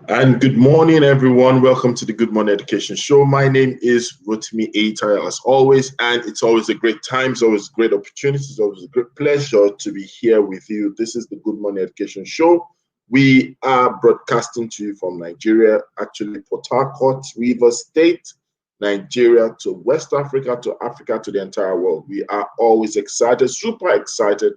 And good morning, everyone. Welcome to the Good Morning Education Show. My name is Rotimi Aitaya, as always, and it's always a great time. It's always a great opportunity. It's always a great pleasure to be here with you. This is the Good Morning Education Show. We are broadcasting to you from Nigeria, actually Port Harcourt, Rivers State, Nigeria to West Africa, to the entire world. We are always excited, super excited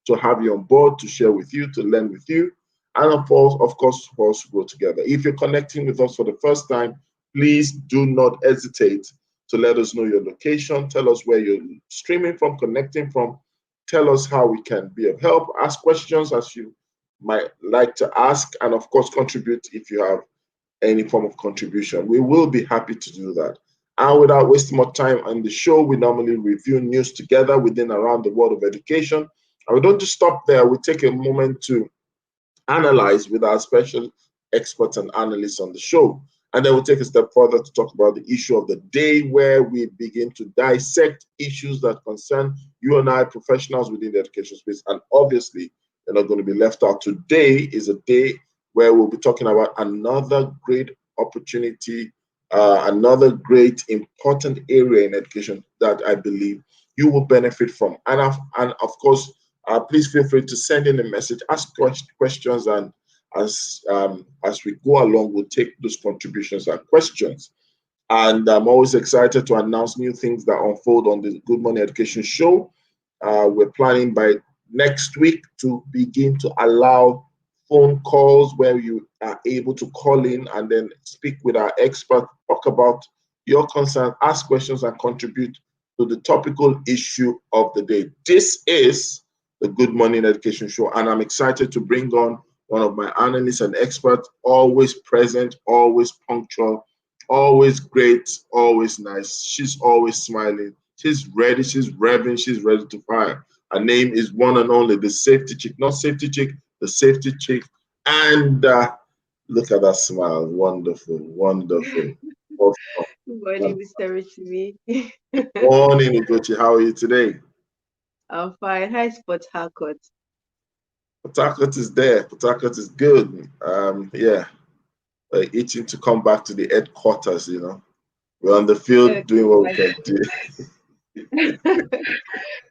to have you on board, to share with you, to learn with you, and of course, for us to grow together. If you're connecting with us for the first time, please do not hesitate to let us know your location. Tell us where you're streaming from, connecting from. Tell us how we can be of help. Ask questions as you might like to ask, and of course, contribute if you have any form of contribution. We will be happy to do that. And without wasting more time on the show, we normally review news together within around the world of education. And we don't just stop there. We take a moment to analyze with our special experts and analysts on the show. And then we'll take a step further to talk about the issue of the day, where we begin to dissect issues that concern you and I, professionals within the education space. And obviously, they're not going to be left out. Today is a day where we'll be talking about another great opportunity, another great important area in education that I believe you will benefit from. And of course, please feel free to send in a message, ask questions, and as we go along, we'll take those contributions and questions. And I'm always excited to announce new things that unfold on the Good Morning Education Show. We're planning by next week to begin to allow phone calls where you are able to call in and then speak with our expert, talk about your concern, ask questions, and contribute to the topical issue of the day. This is the Good Morning Education Show, and I'm excited to bring on one of my analysts and experts, always present, always punctual, always great, always nice. She's always smiling. She's ready, she's revving, she's ready to fire. Her name is one and only the safety chick, not safety chick, the safety chick. And look at that smile. Wonderful, wonderful. Awesome. Good morning, Mr. Richie. Morning, Ugochi. How are you today? I'm fine. Hi, Sport Harcourt. Port is there. Port is good. Yeah, itching to come back to the headquarters. We're on the field Okay, doing what we can do.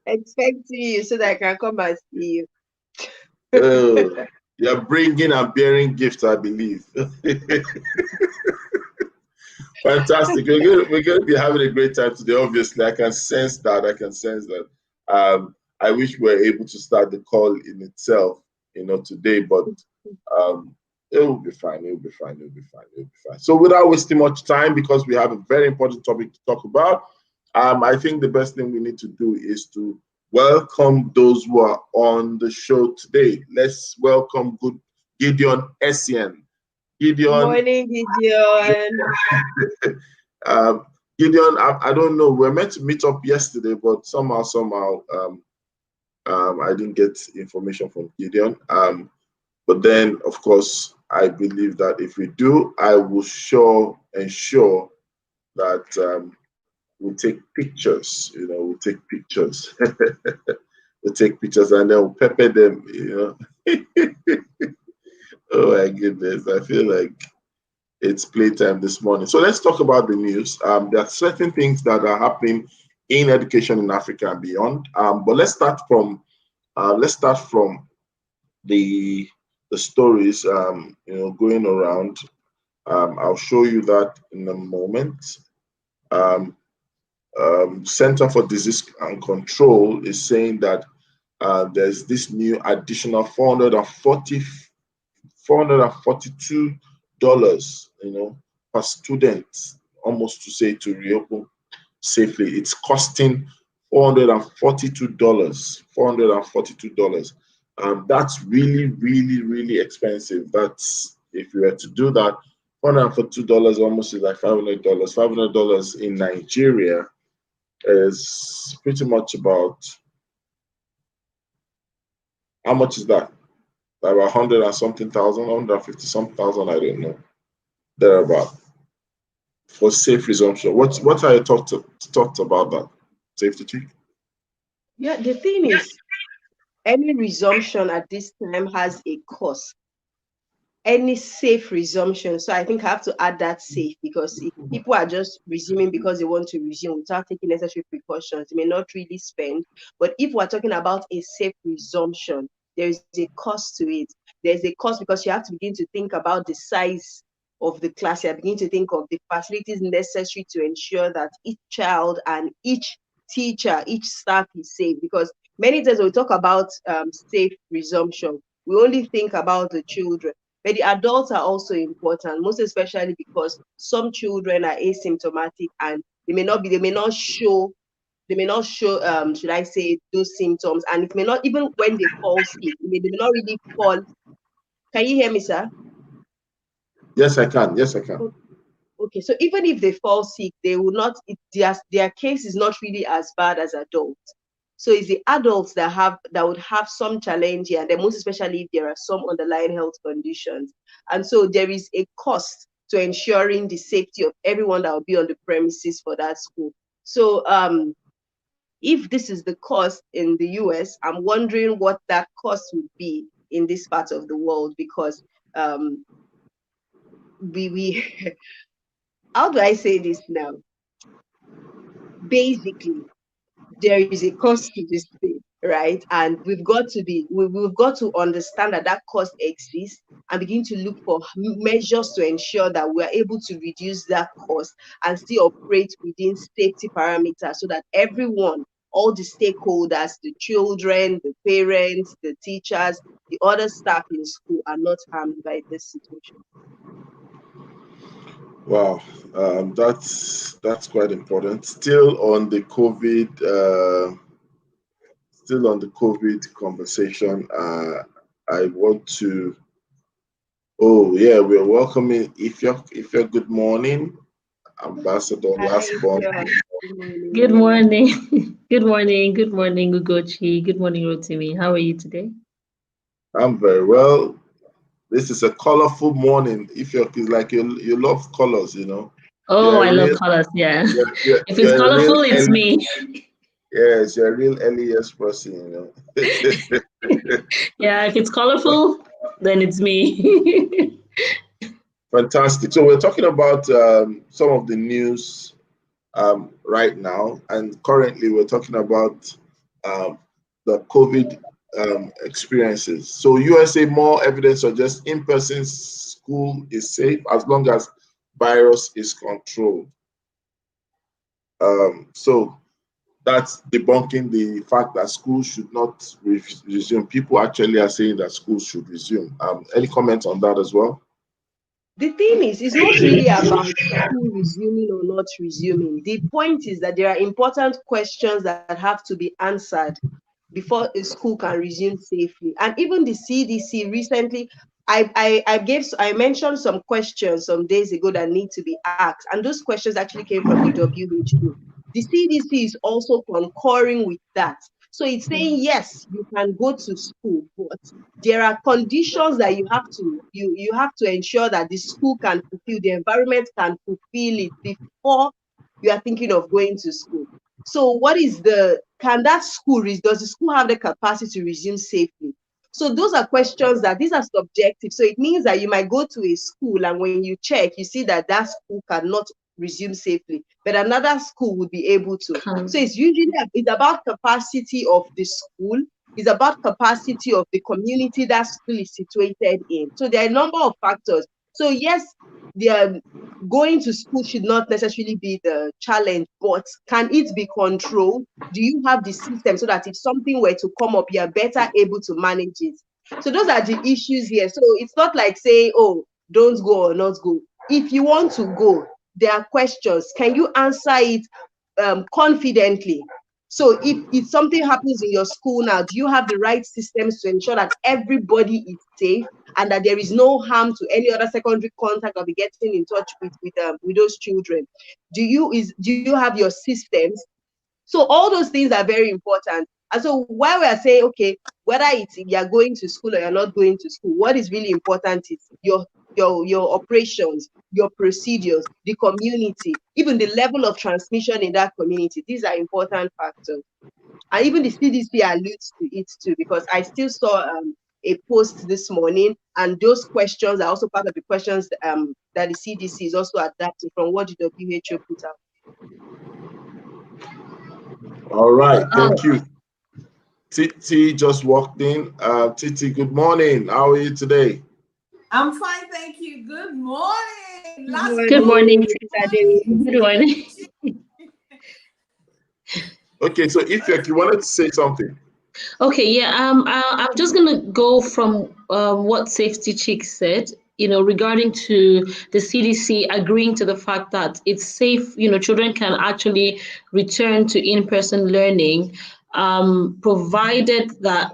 expecting you so that I can come and see you. Oh, you're bringing and bearing gifts, I believe. Fantastic. We're going to be having a great time today. Obviously, I can sense that. I can sense that. I wish we were able to start the call in itself, today, but um, it will be fine. It will be fine. It will be fine. It will be fine. So, without wasting much time, because we have a very important topic to talk about, I think the best thing we need to do is to welcome those who are on the show today. Let's welcome good Gideon Essien. Gideon, Morning, Gideon. um, Gideon, I don't know. We are meant to meet up yesterday, but somehow, I didn't get information from Gideon. But then, of course, I believe that if we do, I will ensure that we'll take pictures. We'll take pictures. We'll take pictures and then we'll pepper them. Oh my goodness, I feel like it's playtime this morning. So let's talk about the news. There are certain things that are happening in education in Africa and beyond. But let's start from the stories going around. I'll show you that in a moment. Um, Center for Disease and Control is saying that there's this new additional 442 dollars, per student, almost to say to reopen safely. It's costing $442. $442. That's really, really, really expensive. That's if you were to do that, $442 almost is like $500. $500 in Nigeria is pretty much about how much is that? Like about 100 and something thousand, 150 something thousand, I don't know. Thereabout. For safe resumption. What are your thoughts about that? Safety check? Yeah, the thing is, any resumption at this time has a cost. any safe resumption. So I think I have to add that safe, because if people are just resuming because they want to resume without taking necessary precautions, they may not really spend. But if we're talking about a safe resumption, there is a cost to it. There's a cost because you have to begin to think about the size of the class. You begin to think of the facilities necessary to ensure that each child and each teacher, each staff is safe. Because many times when we talk about safe resumption, we only think about the children, but the adults are also important, most especially because some children are asymptomatic and they may not show, should I say, those symptoms. And it may not, even when they fall sick, they may not really fall. Can you hear me, sir? Yes, I can. Yes, I can. Okay, so even if they fall sick, they will not, their case is not really as bad as adults. So it's the adults that would have some challenge here, and then most especially if there are some underlying health conditions. And so there is a cost to ensuring the safety of everyone that will be on the premises for that school. So if this is the cost in the US, I'm wondering what that cost would be in this part of the world, because we how do I say this now? Basically, there is a cost to this thing, right? And we've got to understand that that cost exists and begin to look for measures to ensure that we are able to reduce that cost and still operate within safety parameters, so that everyone, all the stakeholders, the children, the parents, the teachers, the other staff in school, are not harmed by this situation. Wow, that's quite important. Still on the COVID conversation. I want to. Oh yeah, we're welcoming Ifya. Good morning, Ambassador Hi, last born. yeah. Good Good morning. morning. Good morning. Good morning, Ugochi. Good morning, Rotimi. How are you today? I'm very well. This is a colorful morning. Ifya is like you love colors, you know. Oh, You're a I love real colors. Yeah. If it's you're a real colorful, it's early, me. yes, you're a real LES person, you know. Yeah, if it's colorful, then it's me. Fantastic. So we're talking about some of the news right now, and currently we're talking about um, the COVID experiences. So USA, more evidence suggests in-person school is safe as long as virus is controlled. So that's debunking the fact that schools should not resume. People actually are saying that schools should resume. Any comments on that as well? The thing is, it's not really about school resuming or not resuming. The point is that there are important questions that have to be answered before a school can resume safely. And even the CDC recently, I mentioned some questions some days ago that need to be asked, and those questions actually came from the WHO. The CDC is also concurring with that. So it's saying yes, you can go to school, but there are conditions that you have to ensure that the school can fulfill, the environment can fulfill it before you are thinking of going to school. So what is can that school, does the school have the capacity to resume safely? So those are questions that these are subjective. So it means that you might go to a school and when you check, you see that that school cannot resume safely, but another school would be able to. So it's about capacity of the school. It's about capacity of the community that school is situated in. So there are a number of factors. So yes, the going to school should not necessarily be the challenge, but can it be controlled? Do you have the system so that if something were to come up, you're better able to manage it? So those are the issues here. So it's not like saying, oh, don't go or not go. If you want to go, there are questions. Can you answer it confidently? So if something happens in your school now, do you have the right systems to ensure that everybody is safe and that there is no harm to any other secondary contact or be getting in touch with those children? Do you have your systems? So all those things are very important. And so while we are saying, okay, whether it's you're going to school or you're not going to school, what is really important is your operations, your procedures, the community, even the level of transmission in that community. These are important factors. And even the CDC alludes to it too, because I still saw a post this morning, and those questions are also part of the questions that the CDC is also adapting from what the WHO put out. All right, thank you. Titi just walked in. Titi, good morning. How are you today? I'm fine, thank you. Good morning. Good morning. Good morning. Okay, so if you wanted to say something. Okay, yeah. I'm just gonna go from what Safety Chick said. Regarding to the CDC agreeing to the fact that it's safe. Children can actually return to in-person learning, provided that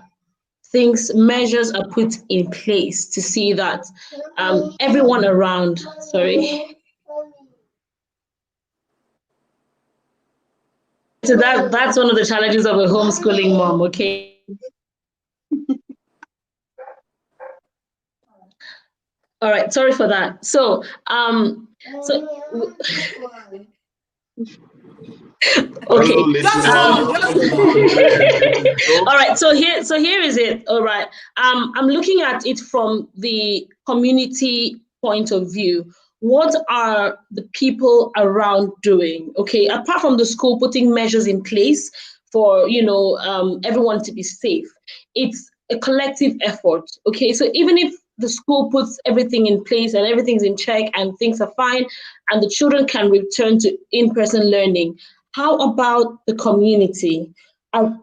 measures are put in place to see that everyone around. Sorry. So that's one of the challenges of a homeschooling mom. Okay. All right, sorry for that. So, okay. All right. So here is it. All right. I'm looking at it from the community point of view. What are the people around doing? Okay. Apart from the school putting measures in place for everyone to be safe, it's a collective effort. Okay. So even if the school puts everything in place and everything's in check and things are fine, and the children can return to in-person learning, how about the community? Are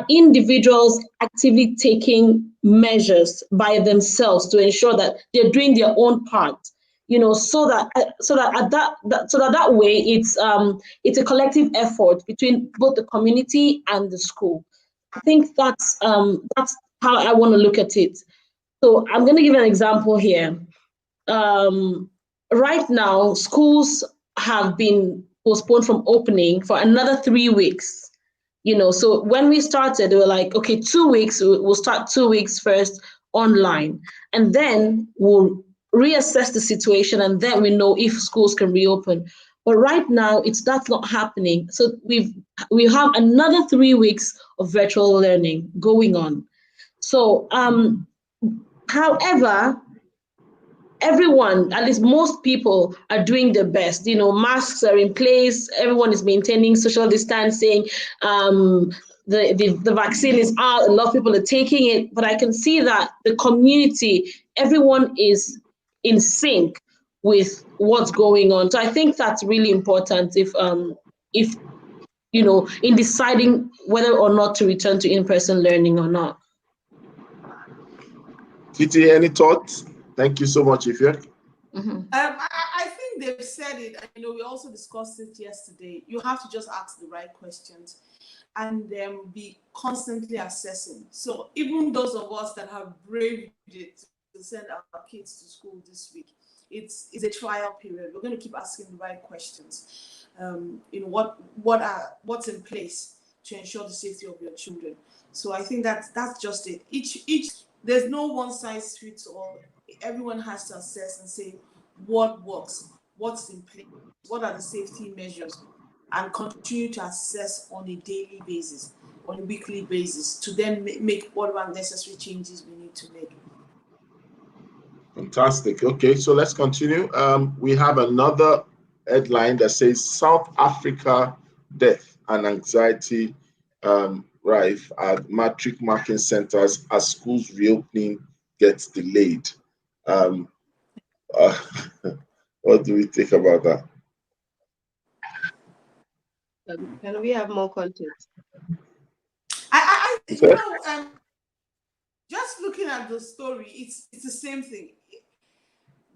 individuals actively taking measures by themselves to ensure that they're doing their own part? So that way it's a collective effort between both the community and the school. I think that's how I want to look at it. So I'm going to give an example here. Right now, schools have been postponed from opening for another 3 weeks. So when we started, they were like, okay, 2 weeks, we'll start 2 weeks first online, and then we'll reassess the situation, and then we know if schools can reopen. But right now, that's not happening. So we have another 3 weeks of virtual learning going on. So, however, everyone, at least most people, are doing their best. Masks are in place. Everyone is maintaining social distancing. The vaccine is out. A lot of people are taking it. But I can see that the community, everyone is in sync with what's going on. So I think that's really important if in deciding whether or not to return to in-person learning or not. Titi, any thoughts? Thank you so much, Ify. I think they've said it. We also discussed it yesterday. You have to just ask the right questions and be constantly assessing. So even those of us that have braved it to send our kids to school this week, it's a trial period. We're going to keep asking the right questions. What's in place to ensure the safety of your children. So I think that's just it. Each there's no one size fits all. Everyone has to assess and say what works, what's in place, what are the safety measures, and continue to assess on a daily basis, on a weekly basis, to then make whatever necessary changes we need to make. Fantastic. Okay, so let's continue. We have another headline that says South Africa death and anxiety rife at matric marking centers as schools reopening gets delayed. What do we think about that? Can we have more content? Just looking at the story, it's the same thing.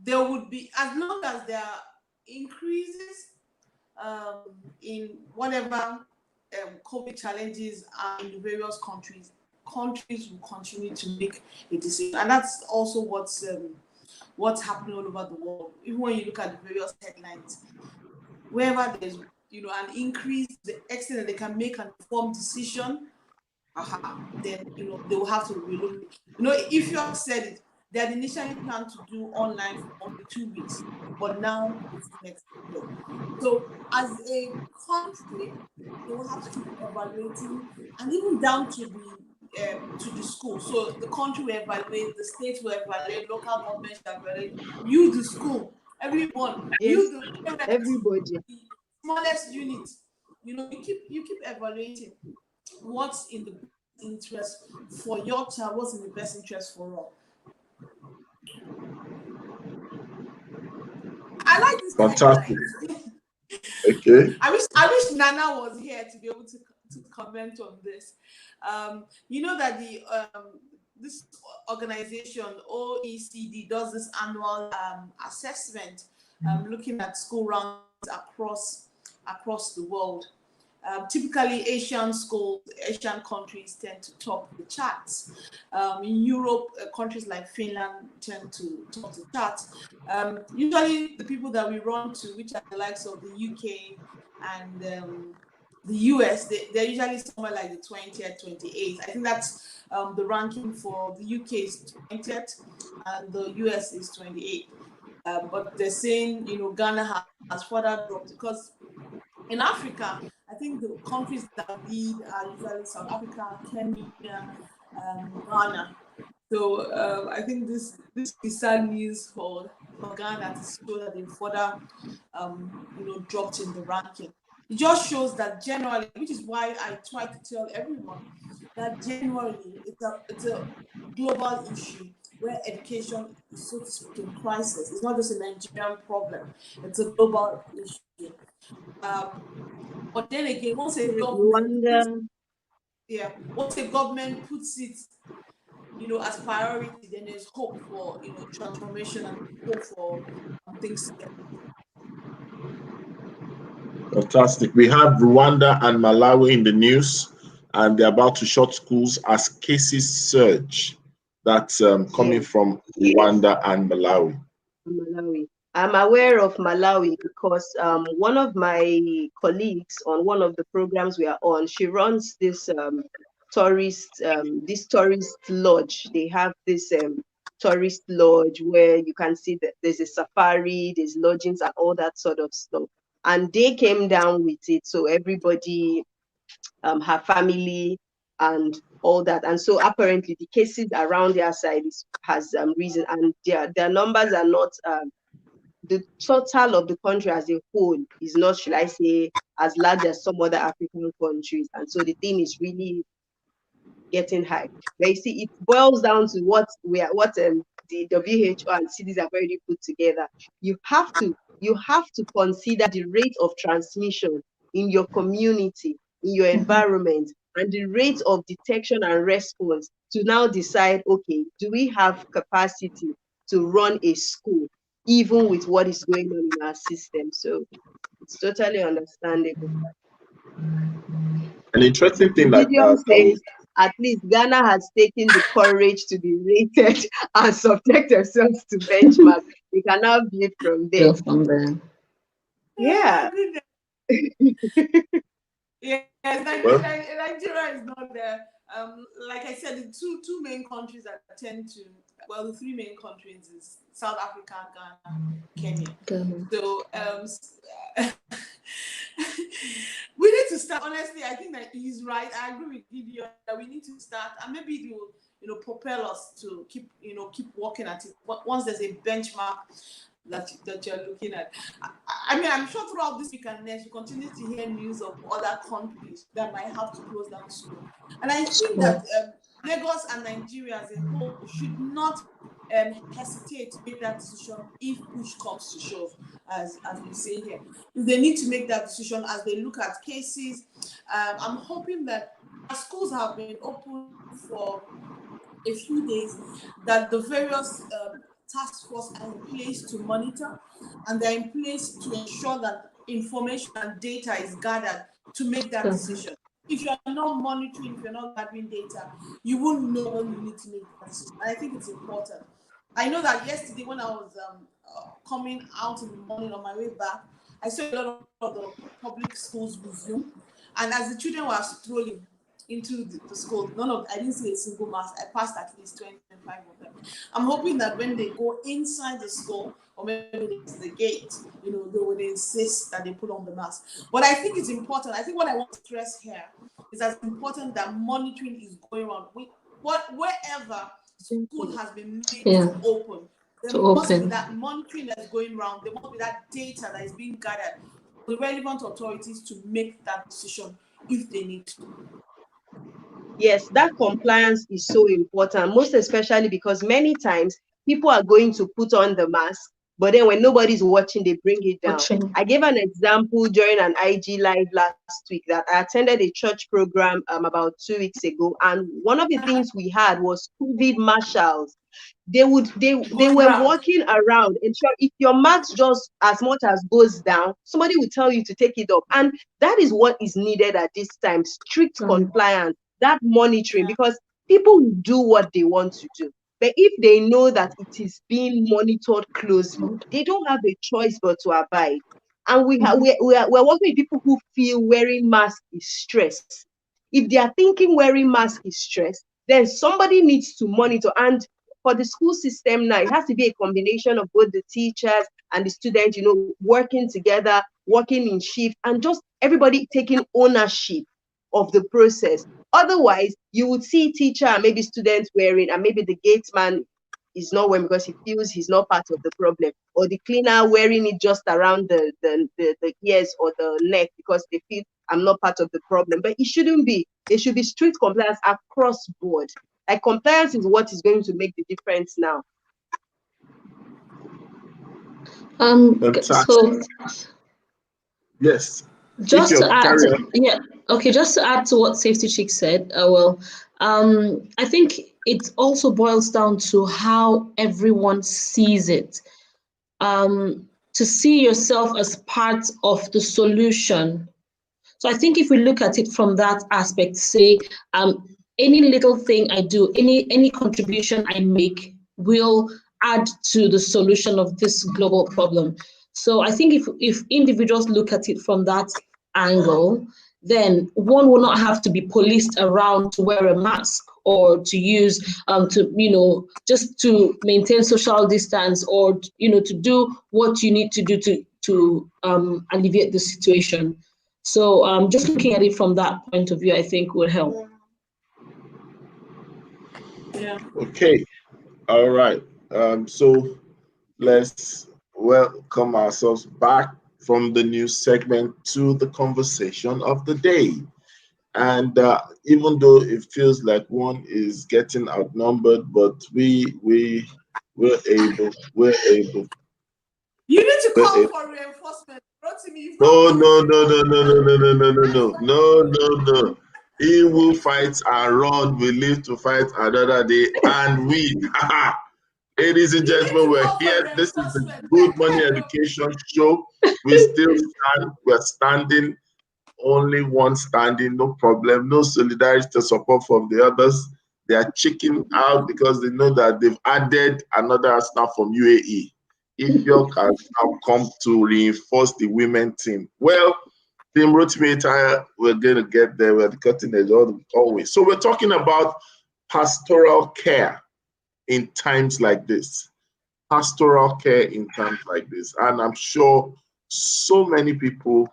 There would be, as long as there are increases in whatever COVID challenges are in the various countries will continue to make a decision, and that's also what's happening all over the world. Even when you look at the various headlines, wherever there's an increase, the extent that they can make an informed decision, then they will have to relook. If you have said it, they had initially planned to do online for only 2 weeks, but now it's next year. So as a country, they will have to keep evaluating, and even down to to the school. So the country will evaluate, the state will evaluate, local government will evaluate, you the school, everyone, Yes, you the parents, everybody. the smallest unit. You know, you keep evaluating what's in the best interest for your child, what's in the best interest for all. I like this Fantastic. headline. Okay. I wish Nana was here to be able to comment on this. You know that the this organization OECD does this annual assessment, looking at school rankings across the world. Typically, Asian countries tend to top the charts. In Europe, countries like Finland tend to top the charts. Usually, the people that we run to, which are the likes of the UK and the US, they're usually somewhere like the 20th, 28th. I think that's the ranking for the UK is 20th and the US is 28th. But they're saying, Ghana has further dropped because in Africa, I think the countries that lead are usually South Africa, Kenya, Ghana. So I think this is sad news for Ghana to show that they further dropped in the ranking. It just shows that generally, which is why I try to tell everyone that generally it's a global issue where education is, so to speak, in crisis. It's not just a Nigerian problem; it's a global issue. But then again, once a government puts it, as priority, then there's hope for transformation and hope for things to get. Fantastic. We have Rwanda and Malawi in the news, and they're about to shut schools as cases surge. That's coming from Rwanda and Malawi. Malawi. I'm aware of Malawi because one of my colleagues on one of the programs we are on, she runs this tourist lodge. They have this tourist lodge where you can see that there's a safari, there's lodgings and all that sort of stuff. And they came down with it, so everybody, her family and all that. And so apparently the cases around their side has risen, and their numbers are not the total of the country as a whole is not, should I say, as large as some other African countries. And so the thing is really getting high. But you see, it boils down to what the WHO and cities have already put together. You have to consider the rate of transmission in your community, in your environment, and the rate of detection and response to now decide, okay, do we have capacity to run a school, even with what is going on in our system? So it's totally understandable. An interesting thing that Gideon says at least Ghana has taken the courage to be rated and subject themselves to benchmark. We can now build from there. Yeah. Yes, Nigeria is not there. Like I said, the two main countries that tend to, the three main countries is South Africa, Ghana, Kenya. So we need to start. Honestly, I think that he's right. I agree with Gideon that we need to start, and maybe it will, propel us to keep working at it. Once there's a benchmark that you're looking at. I mean, I'm sure throughout this week and next, we continue to hear news of other countries that might have to close down school. And I think that Lagos and Nigeria as a whole should not hesitate to make that decision if push comes to shove, as we say here. If they need to make that decision as they look at cases, I'm hoping that as schools have been open for a few days, that the various task force are in place to monitor, and they're in place to ensure that information and data is gathered to make that decision. If you're not monitoring, if you're not gathering data, you won't know when you need to make that decision. And I think it's important. I know that yesterday when I was coming out in the morning on my way back, I saw a lot of the public schools resume. And as the children were strolling, into the school. I didn't see a single mask. I passed at least 25 of them. I'm hoping that when they go inside the school, or maybe it's the gate, they would insist that they put on the mask. But I think it's important. I think what I want to stress here is that it's important that monitoring is going on. Wherever school has been made to open, there must be that monitoring that's going around. There must be that data that is being gathered for the relevant authorities to make that decision if they need to. Yes, that compliance is so important, most especially because many times people are going to put on the mask, but then when nobody's watching, they bring it down. I gave an example during an IG live last week that I attended a church program about 2 weeks ago, and one of the things we had was COVID marshals. They were walking around, and sure, if your mask just as much as goes down, somebody will tell you to take it up, and that is what is needed at this time: strict compliance, that monitoring, because people will do what they want to do. But if they know that it is being monitored closely, they don't have a choice but to abide. And we're working with people who feel wearing mask is stress. If they are thinking wearing mask is stress, then somebody needs to monitor. And for the school system now, it has to be a combination of both the teachers and the students, working together, working in shift, and just everybody taking ownership of the process. Otherwise, you would see teacher and maybe students wearing, and maybe the gatesman is not wearing because he feels he's not part of the problem, or the cleaner wearing it just around the ears or the neck because they feel I'm not part of the problem. But it shouldn't be. There should be strict compliance across board. Like, compliance is what is going to make the difference now. So yes. Just to add, just to add to what Safety Chick said, I think it also boils down to how everyone sees it. To see yourself as part of the solution. So I think if we look at it from that aspect, say, any little thing I do, any contribution I make will add to the solution of this global problem. So I think if individuals look at it from that angle, then one will not have to be policed around to wear a mask or to use just to maintain social distance, or to do what you need to do to alleviate the situation. So just looking at it from that point of view, I think would help. Yeah. Okay. All right. So let's welcome ourselves back from the news segment to the conversation of the day. And even though it feels like one is getting outnumbered, but we're able. You need to call for reinforcement. No. He who fights and run will live to fight another day, and we. Ladies and gentlemen, we're here. This is the Good Money Education Show. We still stand. We're standing. Only one standing, no problem. No solidarity to support from the others. They are checking out because they know that they've added another staff from UAE. If you can now come to reinforce the women team. Well, Team Rotimi, we're going to get there. We're the cutting edge always. So we're talking about pastoral care in times like this. Pastoral care in times like this. And I'm sure so many people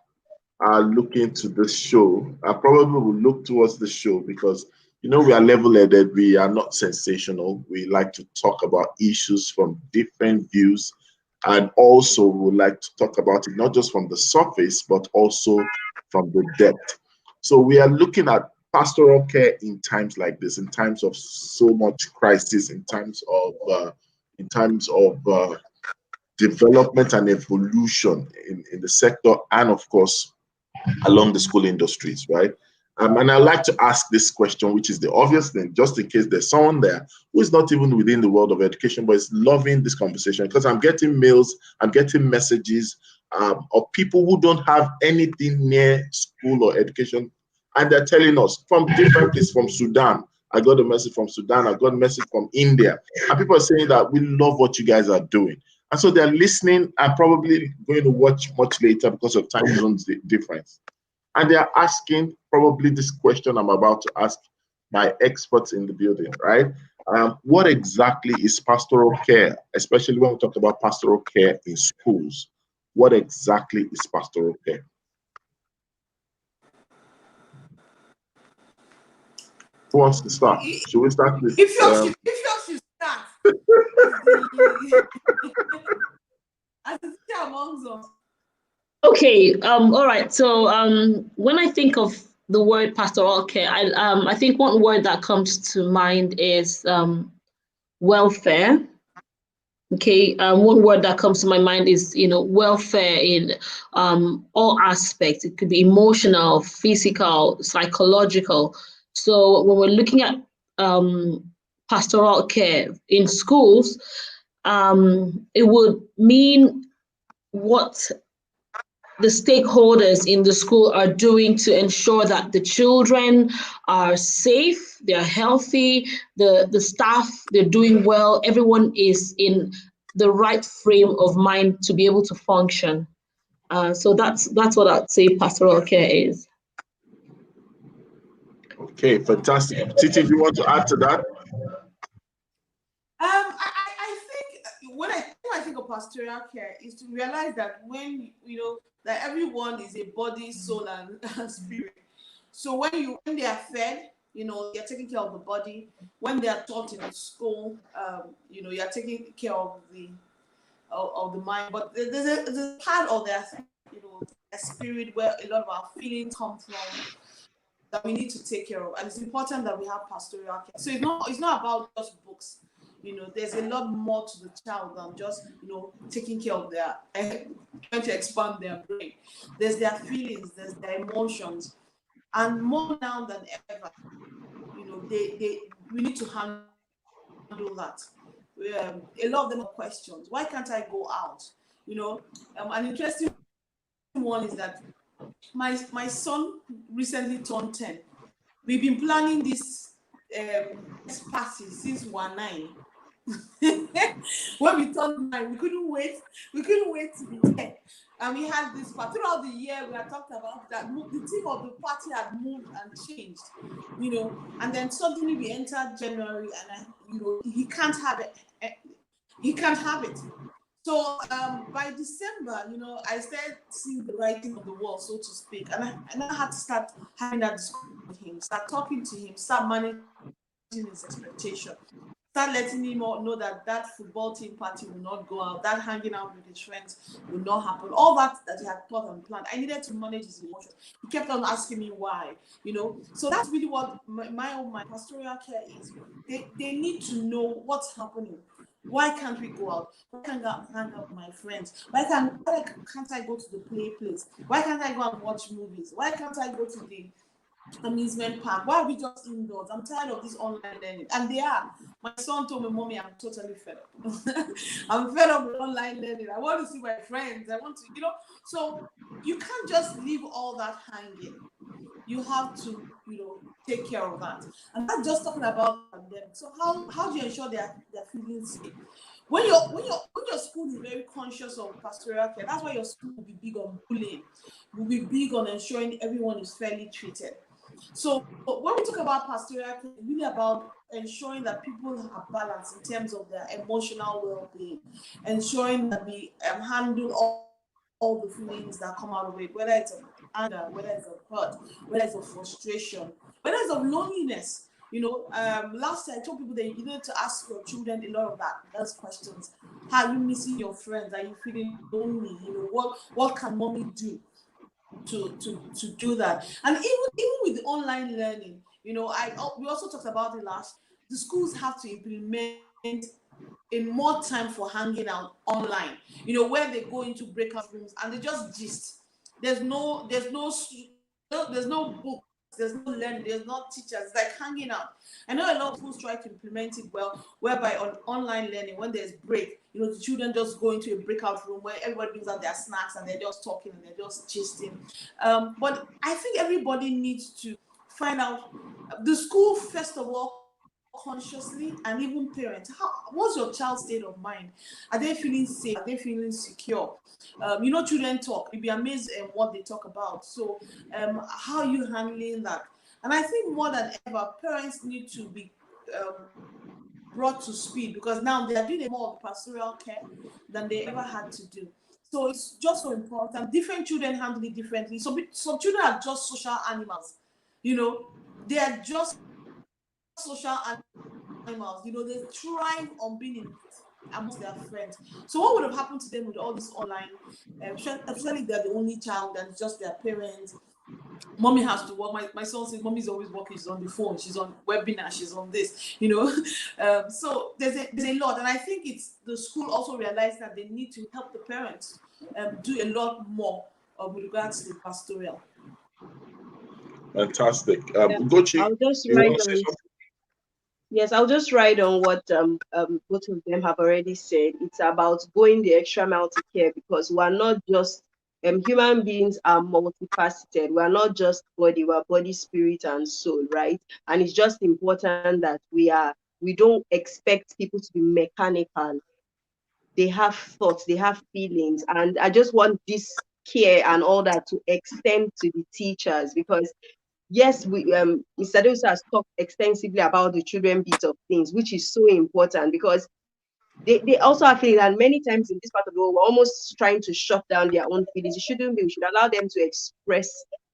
are looking to this show. I probably will look towards the show because, we are level-headed. We are not sensational. We like to talk about issues from different views. And also we like to talk about it not just from the surface, but also from the depth. So we are looking at pastoral care in times like this, in times of so much crisis, in times of development and evolution in the sector, and of course along the school industries, right? And I'd like to ask this question, which is the obvious thing, just in case there's someone there who is not even within the world of education, but is loving this conversation, because I'm getting mails, I'm getting messages of people who don't have anything near school or education, and they're telling us from different places, from Sudan. I got a message from Sudan, I got a message from India, and people are saying that we love what you guys are doing. And so they're listening and probably going to watch much later because of time zones difference. And they are asking probably this question I'm about to ask my experts in the building, right? What exactly is pastoral care, especially when we talk about pastoral care in schools? What exactly is pastoral care? Who wants to start? Should we start with? If you should start as the as the teacher amongst us. Okay. All right. So when I think of the word pastoral care, I think one word that comes to mind is welfare. Okay. One word that comes to my mind is welfare in all aspects. It could be emotional, physical, psychological. So when we're looking at pastoral care in schools, it would mean what the stakeholders in the school are doing to ensure that the children are safe, they're healthy, the staff, they're doing well, everyone is in the right frame of mind to be able to function. So that's what I'd say pastoral care is. Okay, fantastic. Titi, do you want to add to that? I think when I think of pastoral care is to realize that when that everyone is a body, soul, and spirit. So when they are fed, you're taking care of the body. When they are taught in the school, you're taking care of the mind. But there's a part of their spirit where a lot of our feelings come from that we need to take care of, and it's important that we have pastoral care. So it's not about just books. There's a lot more to the child than just taking care of their trying to expand their brain. There's their feelings, there's their emotions, and more now than ever, we need to handle that. A lot of them have questions. Why can't I go out? An interesting one is that my son recently turned 10. We've been planning this party since 19. When we turned 9, we couldn't wait. We couldn't wait to be 10. And we had this party throughout the year. We had talked about that. The theme of the party had moved and changed, And then suddenly we entered January, and he can't have it. He can't have it. So by December, I started seeing the writing on the wall, so to speak, and I had to start having that discussion with him, start talking to him, start managing his expectation, start letting him know that football team party will not go out, that hanging out with his friends will not happen. All that he had thought and planned, I needed to manage his emotions. He kept on asking me why, So that's really what my pastoral care is. They need to know what's happening. Why can't we go out? Why can't I hang out with my friends? Why can't I go to the play place? Why can't I go and watch movies? Why can't I go to the amusement park? Why are we just indoors? I'm tired of this online learning. And they are. My son told me, Mommy, I'm totally fed up. I'm fed up with online learning. I want to see my friends. I want to, So you can't just leave all that hanging. You have to, take care of that. And that's just talking about them. So how do you ensure their feelings safe? When your school is very conscious of pastoral care, that's why your school will be big on bullying, will be big on ensuring everyone is fairly treated. So when we talk about pastoral care, it's really about ensuring that people are balanced in terms of their emotional well-being, ensuring that we handle all the feelings that come out of it, whether it's of anger, whether it's of hurt, whether it's of frustration, whether it's of loneliness. Last year I told people that you need to ask your children a lot of those questions. How are you missing your friends? Are you feeling lonely? What can mommy do to do that? And even with the online learning, we also talked about it last. The schools have to implement in more time for hanging out online, where they go into breakout rooms and they just gist. There's no book, there's no learning, there's no teachers. It's like hanging out. I know a lot of schools try to implement it well, whereby on online learning, when there's break, the children just go into a breakout room where everybody brings out their snacks and they're just talking and they're just gisting. But I think everybody needs to find out the school, first of all, consciously, and even parents, what's your child's state of mind? Are they feeling safe? Are they feeling secure? Children talk. You'll be amazed at what they talk about. So how are you handling that? And I think more than ever, parents need to be brought to speed, because now they are doing more of pastoral care than they ever had to do. So it's just so important. Different children handle it differently. So some children are just social animals. They are just social animals. They thrive on being amongst their friends. So what would have happened to them with all this online? Especially they're the only child and it's just their parents. Mommy has to work. My son says mommy's always working. She's on the phone. She's on webinar. She's on this. So there's a lot, and I think it's the school also realized that they need to help the parents do a lot more with regards to pastoral. Fantastic. I'll just you write want to say on. something? Yes, I'll just write on what both of them have already said. It's about going the extra mile to care, because we're not just human beings are multifaceted. We're not just body, we're body, spirit, and soul, right? And it's just important that we don't expect people to be mechanical. They have thoughts, they have feelings, and I just want this care and all that to extend to the teachers, because yes, Mr. Davis has talked extensively about the children bit of things, which is so important, because they also have feelings, and many times in this part of the world, we're almost trying to shut down their own feelings. It shouldn't be. We should allow them to express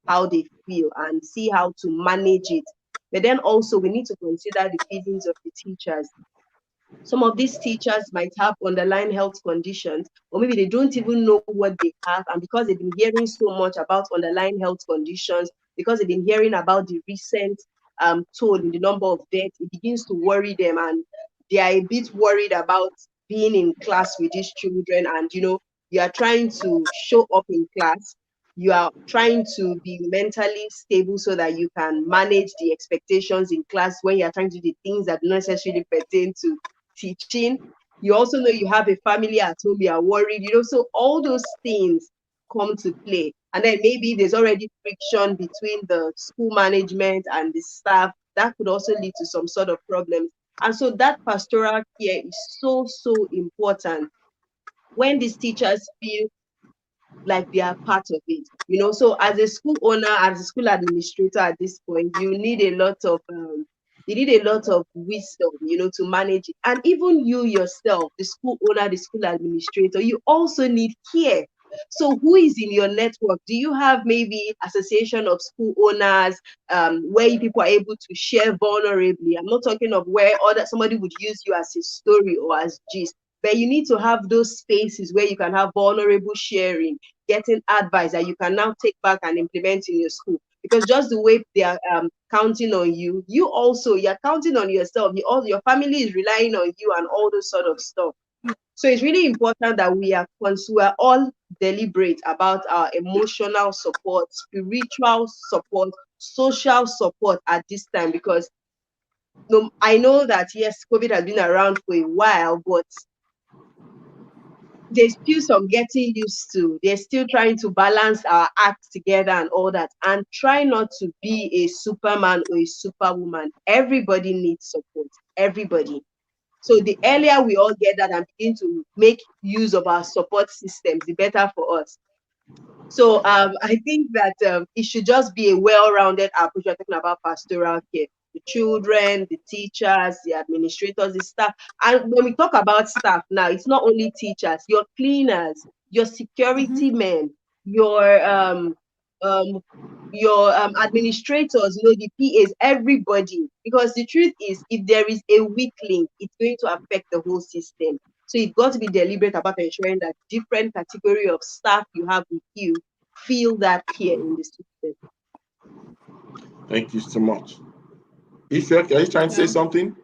how they feel and see how to manage it. But then also we need to consider the feelings of the teachers. Some of these teachers might have underlying health conditions, or maybe they don't even know what they have. And because they've been hearing so much about underlying health conditions, because they've been hearing about the recent toll in the number of deaths, it begins to worry them. And they are a bit worried about being in class with these children. And, you are trying to show up in class. You are trying to be mentally stable so that you can manage the expectations in class when you're trying to do the things that don't necessarily pertain to teaching. You also know you have a family at home, you are worried, so all those things come to play. And then maybe there's already friction between the school management and the staff. That could also lead to some sort of problems. And so that pastoral care is so, so important. When these teachers feel like they are part of it, so as a school owner, as a school administrator at this point, you need a lot of wisdom, to manage it. And even you yourself, the school owner, the school administrator, you also need care. So who is in your network? Do you have maybe association of school owners, where people are able to share vulnerably? I'm not talking of where somebody would use you as a story or as gist, but you need to have those spaces where you can have vulnerable sharing, getting advice that you can now take back and implement in your school. Because just the way they are counting on you, you're counting on yourself. Your family is relying on you and all those sort of stuff. So it's really important that we are all deliberate about our emotional support, spiritual support, social support at this time. Because I know that yes, COVID has been around for a while, but there's still some getting used to. They're still trying to balance our act together and all that. And try not to be a Superman or a superwoman. Everybody needs support. Everybody. So the earlier we all get that and begin to make use of our support systems, the better for us. So I think that it should just be a well-rounded approach. We're talking about pastoral care. The children, the teachers, the administrators, the staff. And when we talk about staff now, it's not only teachers, your cleaners, your security men, your administrators, the PAs, everybody. Because the truth is, if there is a weak link, it's going to affect the whole system. So you've got to be deliberate about ensuring that different category of staff you have with you feel that care in the system. Thank you so much. Ifek, are you trying to say something?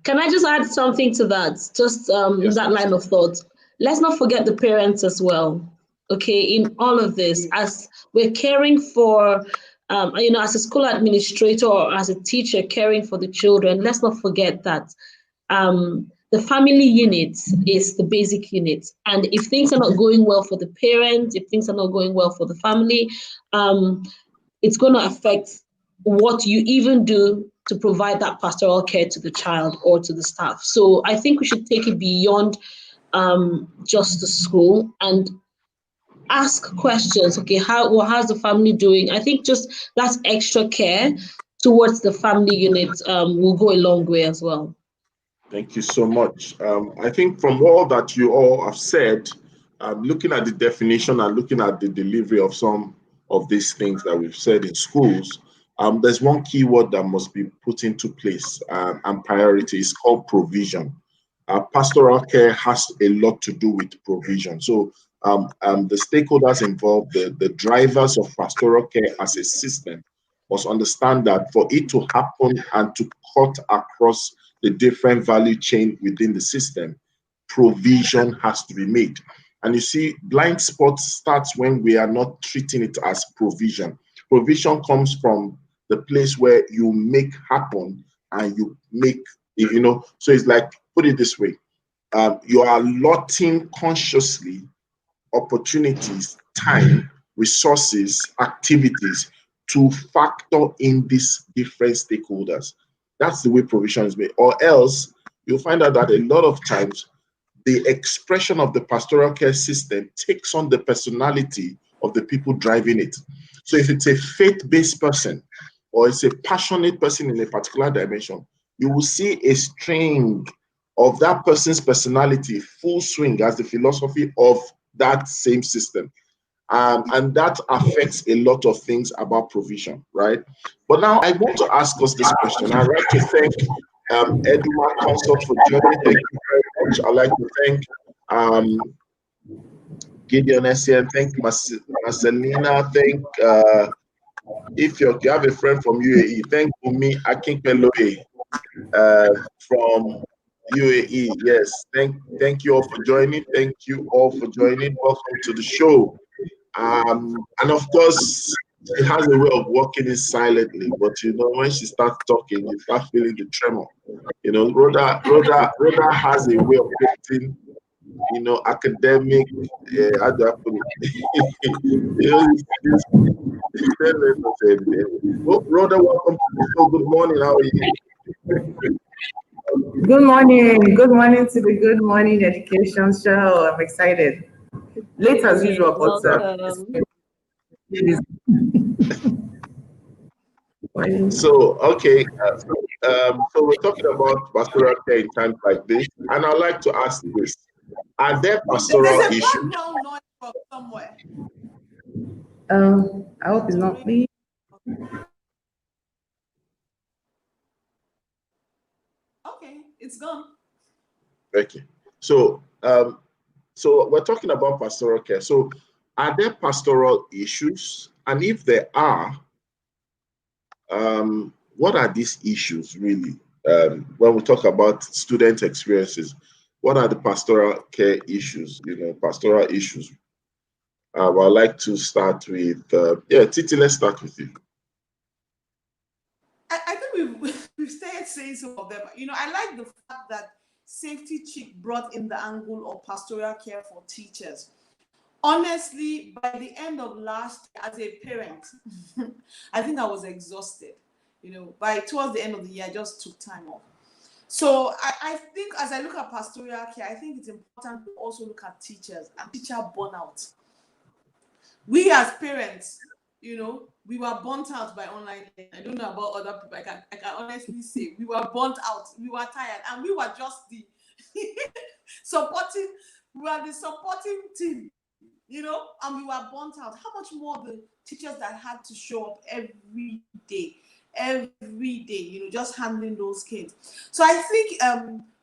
Can I just add something to that? Just Yes, that line of thought. Let's not forget the parents as well. Okay, in all of this, as we're caring for, as a school administrator or as a teacher caring for the children, let's not forget that the family unit is the basic unit. And if things are not going well for the parents, if things are not going well for the family, it's going to affect what you even do to provide that pastoral care to the child or to the staff. So I think we should take it beyond just the school and ask questions. Okay, how's the family doing? I think just that extra care towards the family unit will go a long way as well. Thank you so much. I think from all that you all have said, looking at the definition and looking at the delivery of some of these things that we've said in schools, there's one key word that must be put into place and priority is called provision. Pastoral care has a lot to do with provision. So the stakeholders involved, the drivers of pastoral care as a system must understand that for it to happen and to cut across the different value chain within the system, provision has to be made. And you see, blind spot starts when we are not treating it as provision. Provision comes from the place where you make happen and you make, so it's like, put it this way, you are allotting consciously opportunities, time, resources, activities to factor in these different stakeholders. That's the way provision is made. Or else you'll find out that a lot of times the expression of the pastoral care system takes on the personality of the people driving it. So if it's a faith-based person or it's a passionate person in a particular dimension, you will see a string of that person's personality full swing as the philosophy of that same system. And that affects a lot of things about provision, right? But now I want to ask us this question. I'd like to thank Eduma Consult for joining. Thank you very much. I'd like to thank Gideon Essien, thank Marcelina, thank if you have a friend from UAE, thank Umi Akinpeloe from UAE. Yes, thank you all for joining. Thank you all for joining. Welcome to the show. And of course, she has a way of walking in silently, but when she starts talking, you start feeling the tremor. Rhoda has a way of creating, academic, how do I put it? Rhoda, welcome to the show. Good morning. How are you? Good morning. Good morning to the Good Morning Education Show. I'm excited. Late as usual, but so okay. So we're talking about pastoral care in times like this, and I'd like to ask this: are there pastoral There's a issues? background noise from somewhere. I hope it's not me. Okay, it's gone. Okay. So so we're talking about pastoral care. So are there pastoral issues? And if there are, what are these issues really? When we talk about student experiences, what are the pastoral care issues? Pastoral issues. I'd like to start with, Titi, let's start with you. I think we've started saying some of them. I like the fact that Safety Chick brought in the angle of pastoral care for teachers. Honestly, by the end of last year, as a parent, I think I was exhausted. Towards the end of the year, I just took time off. So I think as I look at pastoral care, I think it's important to also look at teachers and teacher burnout. We as parents, we were burnt out by online. I don't know about other people. I can honestly say we were burnt out. We were tired, and we were just the supporting. We were the supporting team, and we were burnt out. How much more the teachers that had to show up every day, just handling those kids. So I think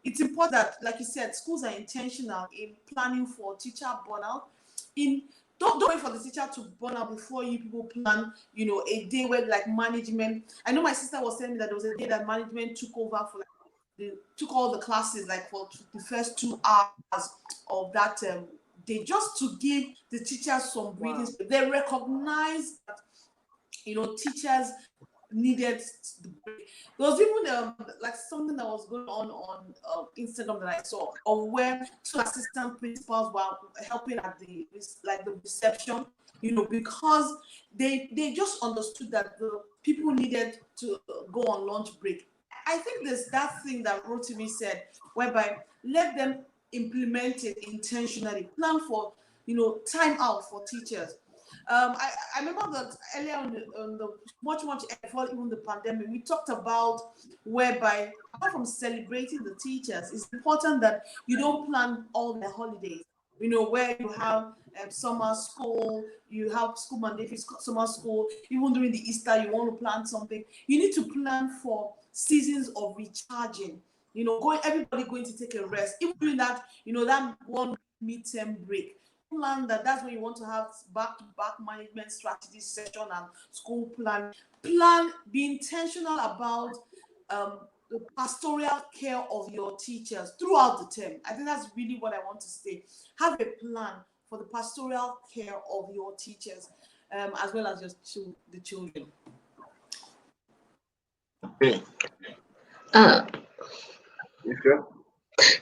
it's important that, like you said, schools are intentional in planning for teacher burnout. Don't wait for the teacher to burn out before you people plan, a day where management. I know my sister was telling me that there was a day that management took over for took all the classes for the first 2 hours of that day, just to give the teachers some breathing space. They recognize that teachers needed the break. There was even something that was going on Instagram that I saw, of where 2 assistant principals were helping at the reception, because they just understood that the people needed to go on lunch break. I think there's that thing that Rotimi said, whereby let them implement it intentionally. Plan for, time out for teachers. I remember that earlier on the much before even the pandemic, we talked about whereby apart from celebrating the teachers, it's important that you don't plan all their holidays. Where you have summer school, you have school mandatory summer school, even during the Easter, you want to plan something. You need to plan for seasons of recharging. Everybody going to take a rest, even during that, that one midterm break. Plan that's when you want to have back-to-back management strategy session and school plan. Be intentional about the pastoral care of your teachers throughout the term. I think that's really what I want to say. Have a plan for the pastoral care of your teachers, as well as the children. Okay.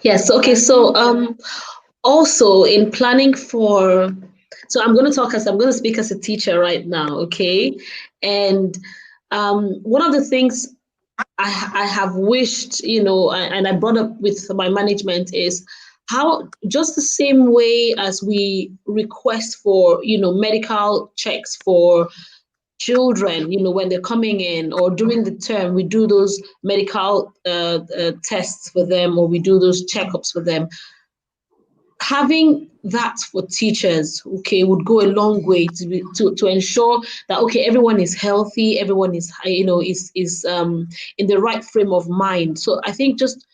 Yes. Okay. So also in planning for, so I'm going to speak as a teacher right now. Okay. And one of the things I have wished, and I brought up with my management is how just the same way as we request for, medical checks for children, when they're coming in or during the term, we do those medical tests for them, or we do those checkups for them. Having that for teachers, okay, would go a long way to ensure that, okay, everyone is healthy, everyone is, is in the right frame of mind. So I think just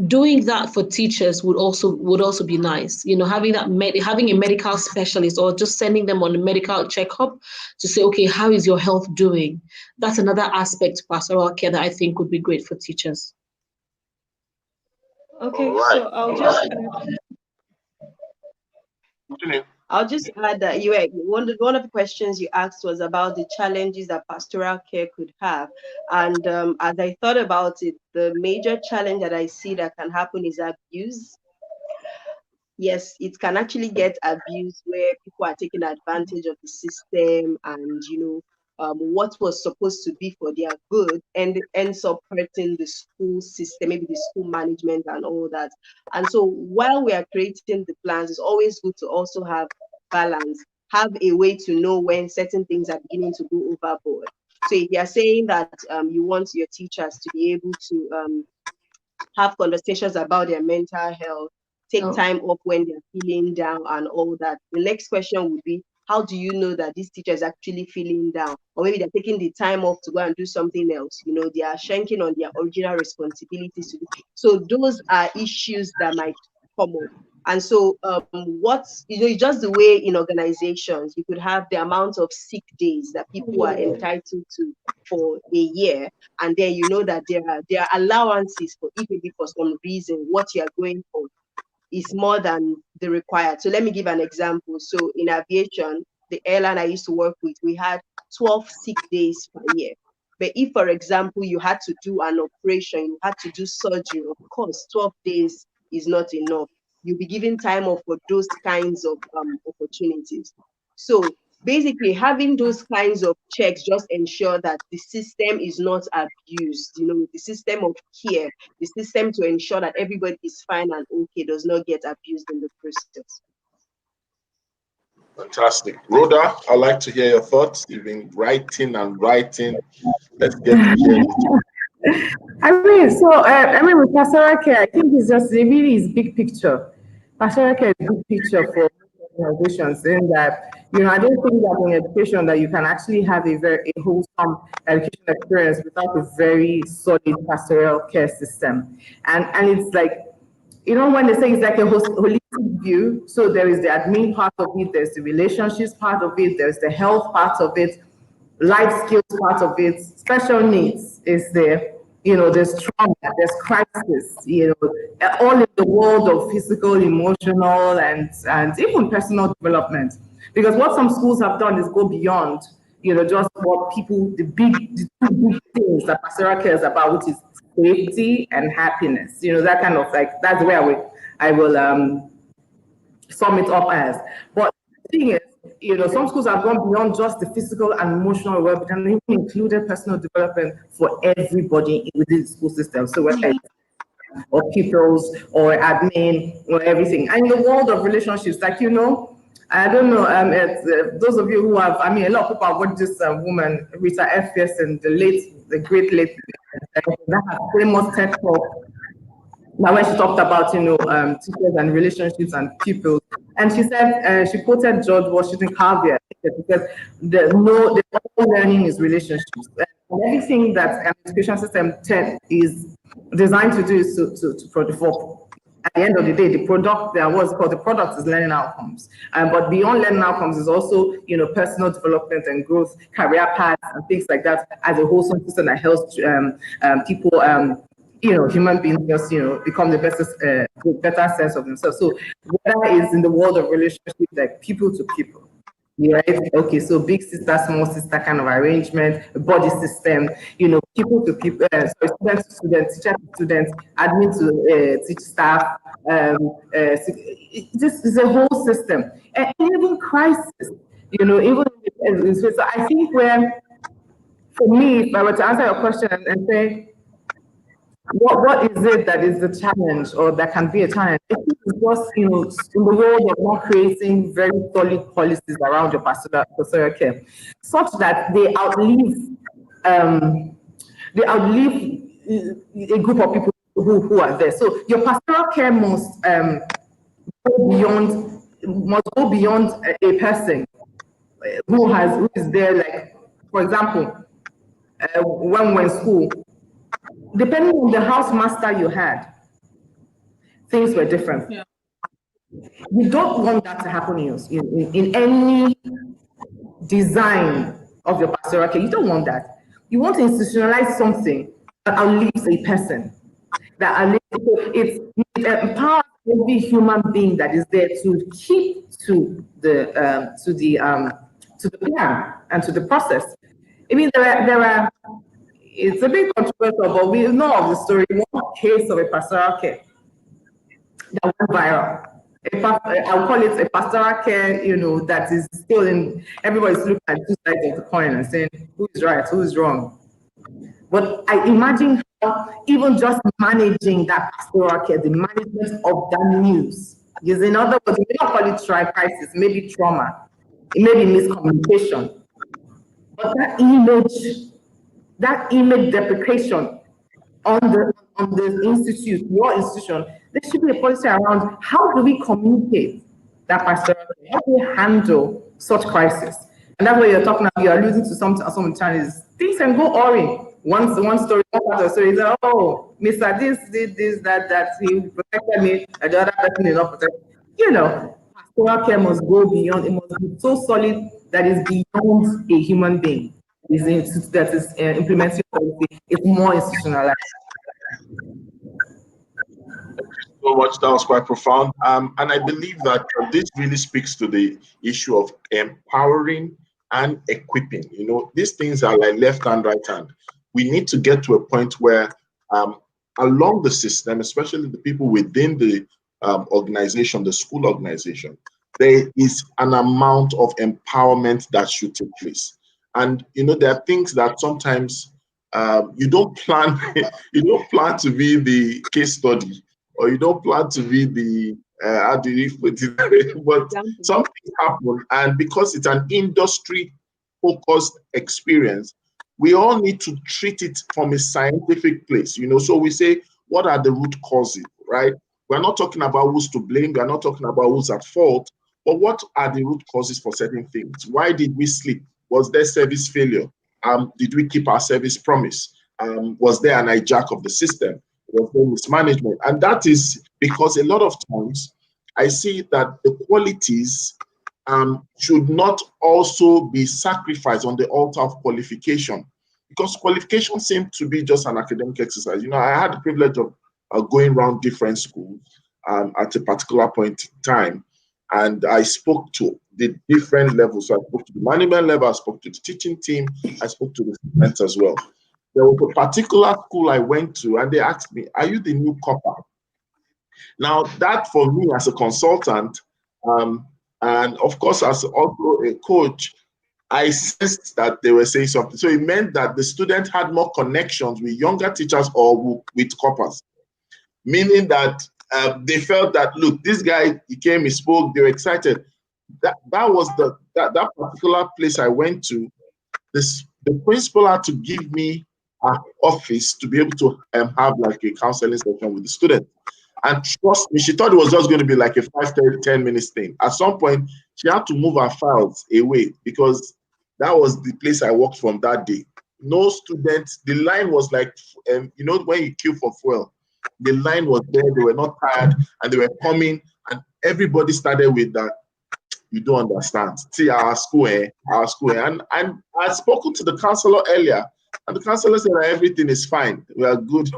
doing that for teachers would also be nice. Having having a medical specialist, or just sending them on a medical checkup to say, okay, how is your health doing? That's another aspect of pastoral care that I think would be great for teachers. Okay, Right. so I'll just add that one of the questions you asked was about the challenges that pastoral care could have. And as I thought about it, the major challenge that I see that can happen is abuse. Yes, it can actually get abused where people are taking advantage of the system, and what was supposed to be for their good and ends up hurting the school system, maybe the school management and all that. And so while we are creating the plans, it's always good to also have balance, have a way to know when certain things are beginning to go overboard. So if you are saying that you want your teachers to be able to have conversations about their mental health, take time off when they're feeling down and all that. The next question would be, how do you know that this teacher is actually feeling down? Or maybe they're taking the time off to go and do something else. They are shrinking on their original responsibilities to do. So those are issues that might come up. And so it's just the way in organizations, you could have the amount of sick days that people are entitled to for a year, and then that there are allowances for, if maybe for some reason what you are going for is more than the required. So let me give an example. So in aviation, the airline I used to work with, we had 12 sick days per year. But if, for example, you had to do an operation, you had to do surgery, of course, 12 days is not enough. You'll be given time off for those kinds of opportunities. So basically, having those kinds of checks just ensure that the system is not abused, the system of care, the system to ensure that everybody is fine and okay does not get abused in the process. Fantastic. Rhoda, I'd like to hear your thoughts. You've been writing and writing. Let's get to hear it. With pastoral care, I think it's just really is big picture. Pastoral care is big picture for organizations, in that, I don't think that in education that you can actually have a wholesome education experience without a very solid pastoral care system. And it's like, when they say it's like a holistic view, so there is the admin part of it, there's the relationships part of it, there's the health part of it, life skills part of it, special needs is there. There's trauma, there's crisis, all in the world of physical, emotional, and even personal development. Because what some schools have done is go beyond, just what people, the two big things that pastoral care is about, which is safety and happiness. That kind of that's the way I will sum it up as. But the thing is, some schools have gone beyond just the physical and emotional well-being, and even included personal development for everybody within the school system. So whether it's or pupils or admin or everything. And in the world of relationships, like, I don't know, those of you who have, a lot of people have watched this woman, Rita F. Pearson, the great late, that famous TED Talk. Now, when she talked about, teachers and relationships and pupils, and she said, she quoted George Washington Carver, because the whole learning is relationships. And everything that an education system is designed to do is to produce. At the end of the day, the product, what's called the product is learning outcomes. But beyond learning outcomes is also, personal development and growth, career paths and things like that, as a wholesome system that helps people, human beings just, become the better sense of themselves. So whether it's in the world of relationships, like people to people, right? Okay, so big sister, small sister kind of arrangement, body system, people to people, so student to student, teacher to student, admin to teach staff. This is a whole system, and even crisis, even so I think for me, if I were to answer your question and say, what is it that is the challenge or that can be a challenge? It is just, in the world of not creating very solid policies around your pastoral care, such that they outlive a group of people who are there. So your pastoral care must go beyond a person who is there. Like, for example, when we're in school, depending on the house master you had, things were different. Yeah. You don't want that to happen in any design of your pastoral care. You don't want that. You want to institutionalize something that outlives a person. It empowers every human being that is there to keep to the plan and to the process. There are. It's a bit controversial, but we know of the story. One case of a pastoral care that went viral. I'll call it a pastoral care, that is still in, everybody's looking at two sides of the coin and saying, who is right, who is wrong. But I imagine how even just managing that pastoral care, the management of that news, is, in other words, we don't call it crisis, maybe trauma, it may be miscommunication. But that image deprecation on the institute, your institution, there should be a policy around how do we communicate that pastoral care, how do we handle such crisis. And that's what you're talking about. You're alluding to some challenges. Things can go awry. One story, one part of the story is, oh, Mr. This did this, that, he protected me, and the other person is not protected. Pastoral care must go beyond, it must be so solid that is beyond a human being. That is implementing policy, it's more institutionalized. So much, that was quite profound. And I believe that this really speaks to the issue of empowering and equipping. These things are like left hand, right hand. We need to get to a point where along the system, especially the people within the organization, the school organization, there is an amount of empowerment that should take place. And there are things that sometimes you don't plan to be the case study, or you don't plan to be the how do you put it? But something happen, and because it's an industry focused experience, we all need to treat it from a scientific place. So we say, what are the root causes, right? We're not talking about who's to blame, we're not talking about who's at fault, but what are the root causes for certain things? Why did we sleep? Was there service failure? Did we keep our service promise? Was there an hijack of the system? Was there mismanagement? And that is because a lot of times I see that the qualities should not also be sacrificed on the altar of qualification, because qualification seems to be just an academic exercise. I had the privilege of going around different schools at a particular point in time, and I spoke to the different levels. So I spoke to the management level, I spoke to the teaching team, I spoke to the students as well. There was a particular school I went to, and they asked me, are you the new copper? Now, that for me as a consultant, And of course, as also a coach, I sensed that they were saying something. So it meant that the student had more connections with younger teachers or with corpers, meaning that they felt that, look, this guy, he came, he spoke, they were excited. That was that particular place I went to. The principal had to give me an office to be able to have like a counseling session with the student. And trust me, she thought it was just going to be like a 10 minutes thing. At some point, she had to move her files away because that was the place I worked from that day. No students, the line was like, when you queue for fuel, the line was there, they were not tired, and they were coming, and everybody started with that. You don't understand. See, our school, and I'd spoken to the counselor earlier, and the counselor said that everything is fine. We are good.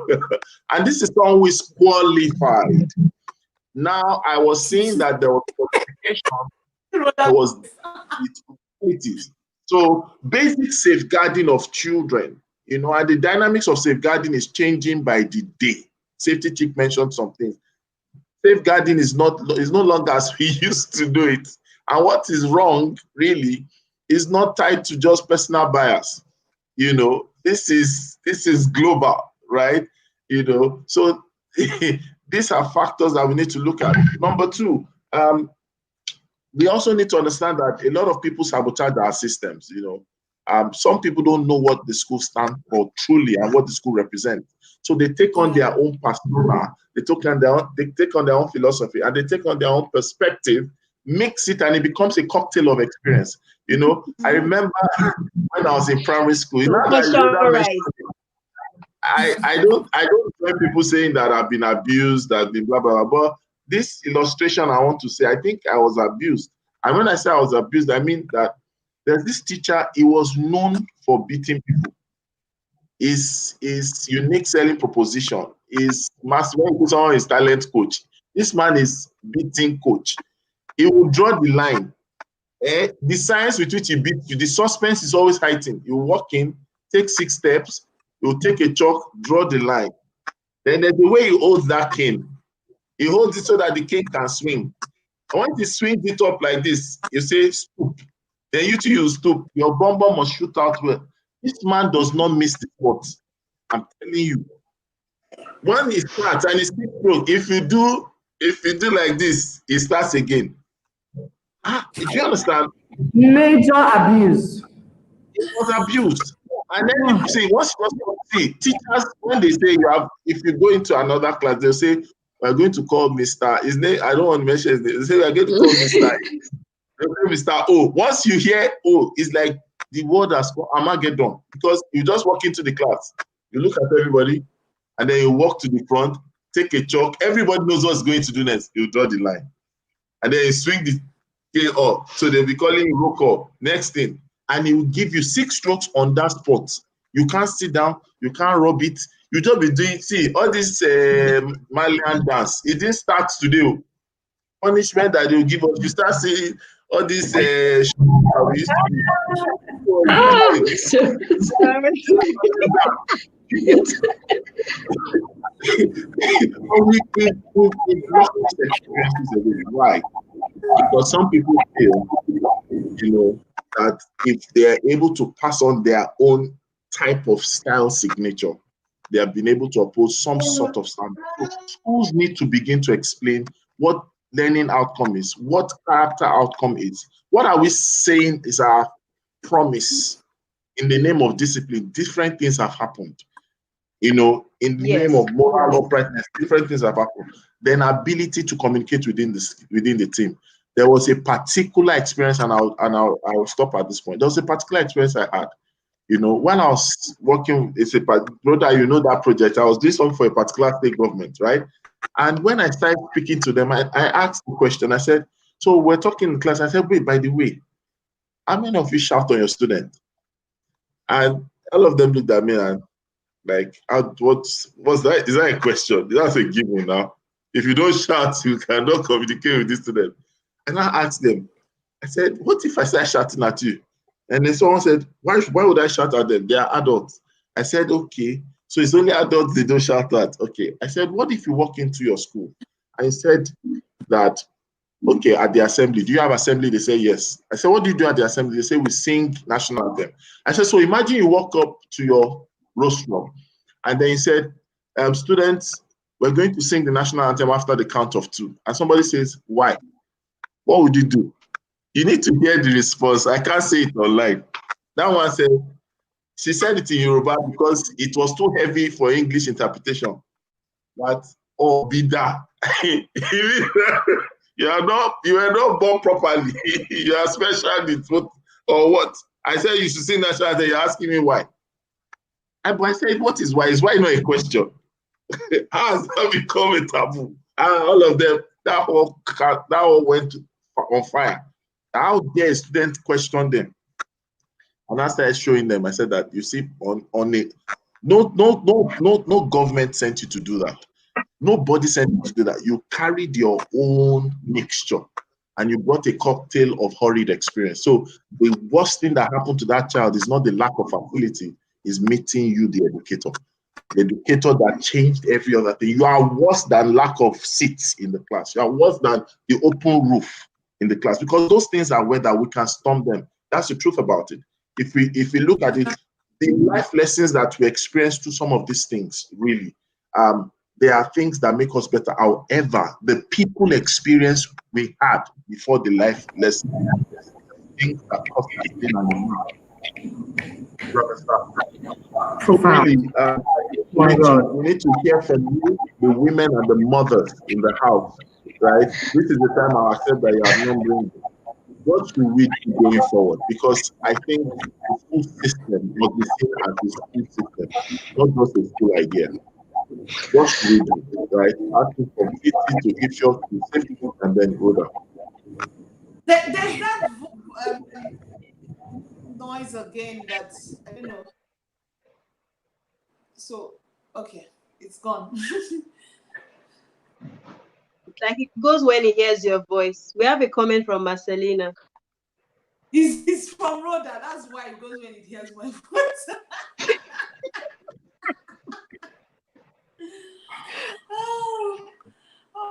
And this is someone who is qualified. Now, I was seeing that there was qualification, there was opportunities. So, basic safeguarding of children, and the dynamics of safeguarding is changing by the day. Safety Chief mentioned some things. Safeguarding is no longer as we used to do it. And what is wrong, really, is not tied to just personal bias. This is global, right? So these are factors that we need to look at. Number two, we also need to understand that a lot of people sabotage our systems. Some people don't know what the school stands for truly and what the school represents. So they take on their own persona, they take on their own philosophy, and they take on their own perspective, mix it, and it becomes a cocktail of experience. I remember when I was in primary school. I don't hear people saying that I've been abused, that I've been blah blah blah. But this illustration, I want to say, I think I was abused. And when I say I was abused, I mean that there's this teacher. He was known for beating people. His unique selling proposition is massive. When someone is talent coach, this man is beating coach. He will draw the line. The science with which he beats you, the suspense is always heightened. You walk in, take 6 steps, you take a chalk, draw the line. Then there's the way he holds that cane. He holds it so that the cane can swing. And when he swings it up like this, you say stoop. Then you stoop. Your bum must shoot out well. This man does not miss the spot. I'm telling you. When he starts and he still broke, if you do like this, he starts again. Do you understand? Major abuse. It was abused. And then you see, teachers, when they say if you go into another class, they'll say, we're going to call Mr. His name, I don't want to mention his name. They say, we're going to call Mr. Mr. O. Once you hear O, it's like the word has called Armageddon, because you just walk into the class, you look at everybody, and then you walk to the front, take a chalk. Everybody knows what's going to do next. You draw the line. And then you swing the K up. So they'll be calling you roll call. Next thing. And he will give you 6 strokes on that spot. You can't sit down. You can't rub it. You just be doing, see, all this Malian dance. It didn't start today. Punishment that they will give us. You start seeing all this that we used to do. Why? Because some people feel, that if they are able to pass on their own type of style signature, they have been able to oppose some sort of standard. So schools need to begin to explain what learning outcome is, what character outcome is. What are we saying is our promise in the name of discipline? Different things have happened. In the name of moral uprightness, different things have happened. Then ability to communicate within the team. There was a particular experience, and I'll stop at this point. There was a particular experience I had. When I was working, it's a brother, that project. I was doing something for a particular state government, right? And when I started speaking to them, I asked the question. I said, so we're talking in class. I said, wait, by the way, how many of you shout on your student? And all of them looked at me and like, what's that? Is that a question? That's a given now. If you don't shout, you cannot communicate with this student. And I asked them, I said, what if I start shouting at you? And then someone said, why would I shout at them? They are adults. I said, okay, so it's only adults they don't shout at. Okay. I said, what if you walk into your school and said that okay, at the assembly, do you have assembly? They say yes. I said, what do you do at the assembly? They say we sing national anthem. I said, so imagine you walk up to your rostrum and then you said, students, we're going to sing the national anthem after the count of 2. And somebody says, why? What would you do? You need to hear the response. I can't say it online. That one said, she said it in Yoruba because it was too heavy for English interpretation. But, oh, Bida, you are not born properly. You are special needs, or what? I said you should sing national anthem. You're asking me why. But I said, what is why? Is why not a question? How has that become a taboo? And all of them, that all went on fire. How dare a student question them? And I started showing them. I said that you see, on it, no government sent you to do that. Nobody sent you to do that. You carried your own mixture and you brought a cocktail of horrid experience. So the worst thing that happened to that child is not the lack of ability, is meeting you, the educator. The educator that changed every other thing. You are worse than lack of seats in the class. You are worse than the open roof in the class, because those things are where that we can storm them. That's the truth about it. If we look at it, the life lessons that we experience through some of these things, really, there are things that make us better. However, the people experience we had before the life lesson, things that cost it in and so really, we need to hear from you, the women and the mothers in the house, right? This is the time I accept that you have not been. What should we do going forward? Because I think the school system must be seen as a school system, not just a school idea. What should we do, right? Asking from 50 to Ifyo to safety and then Oda. There's that noise again that I don't know. So, okay, it's gone. It's like it goes when he hears your voice. We have a comment from Marcelina. He's from Rhoda. That's why it goes when it hears my voice. oh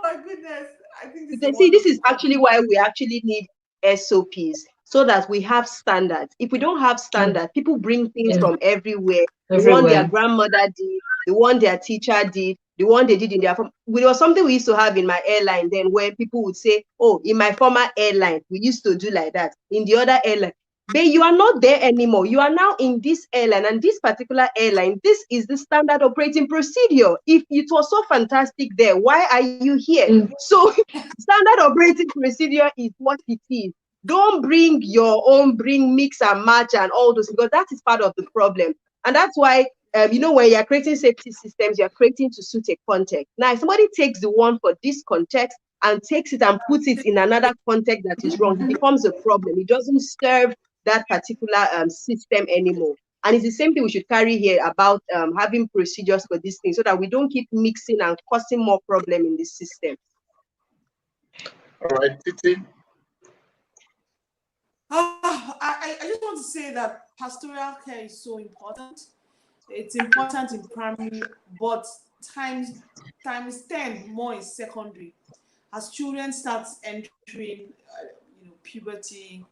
my goodness. I think this is actually why we actually need SOPs, so that we have standards. If we don't have standards, people bring things from everywhere. The one their grandmother did, the one their teacher did, the one they did in their form. There was something we used to have in my airline then, where people would say, oh, in my former airline, we used to do like that. In the other airline. But you are not there anymore. You are now in this airline, and this particular airline, this is the standard operating procedure. If it was so fantastic there, why are you here? So standard operating procedure is what it is. Don't bring your own, bring mix and match and all those, because that is part of the problem. And that's why, when you're creating safety systems, you're creating to suit a context. Now, if somebody takes the one for this context and takes it and puts it in another context that is wrong, it becomes a problem. It doesn't serve that particular system anymore. And it's the same thing we should carry here about having procedures for these things, so that we don't keep mixing and causing more problem in this system. All right, Titi. I just want to say that pastoral care is so important. It's important in primary, but times 10 more in secondary. As children start entering, puberty,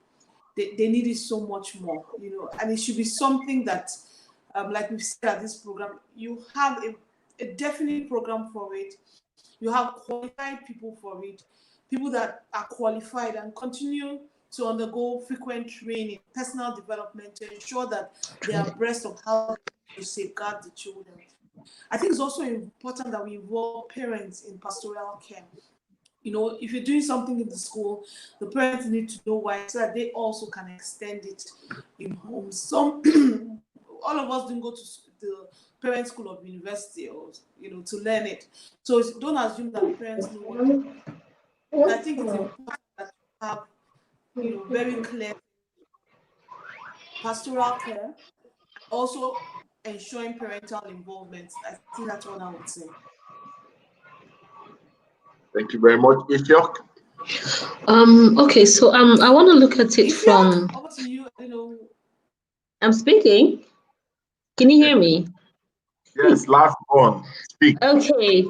they need it so much more, and it should be something that, like we've said at this program, you have a definite program for it. You have qualified people for it, people that are qualified and continue to undergo frequent training, personal development, to ensure that they are abreast of how to safeguard the children. I think it's also important that we involve parents in pastoral care. If you're doing something in the school, the parents need to know why, so that they also can extend it in home. All of us didn't go to the parent school of university, or to learn it. So don't assume that the parents know what. I think it's important that you have, very clear pastoral care, also ensuring parental involvement. I think that's what I would say. Thank you very much, Ifyok. Okay, so I want to look at it from. Over to you. I'm speaking. Can you hear me? Yes, last one. Speak. Okay.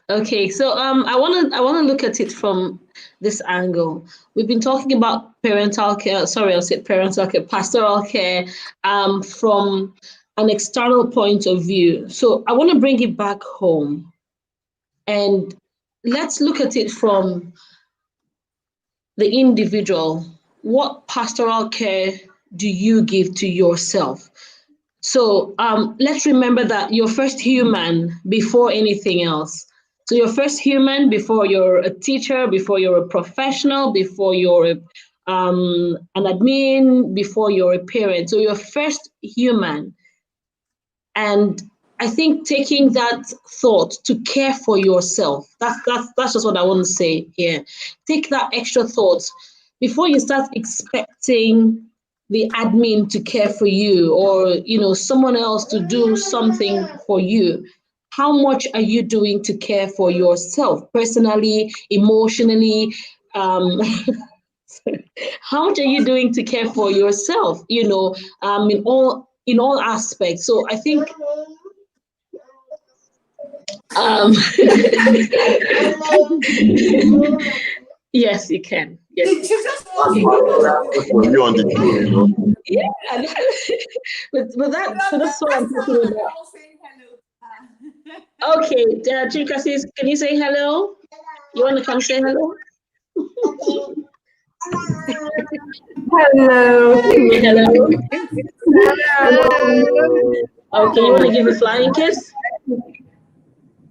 Okay, so I wanna look at it from this angle. We've been talking about parental care. Sorry, I said parental care, pastoral care, from an external point of view. So I want to bring it back home, and let's look at it from the individual. What pastoral care do you give to yourself? So let's remember that you're first human before anything else. So you're first human before you're a teacher, before you're a professional, before you're an admin, before you're a parent. So you're first human. And I think taking that thought to care for yourself, that's just what I want to say here. Take that extra thought before you start expecting the admin to care for you, or someone else to do something for you. How much are you doing to care for yourself personally, emotionally? um, how much are you doing to care for yourself, in all aspects? So I think um yes, you can. Yes, Did you just That's want to my give us reaction for you on the show, you know. yeah. but that's what I'm That's talking someone about. else saying hello to her. Okay, Chika says, can you say hello? You want to come say hello? Hello. Hello. Hello. Okay, you want to give a flying kiss?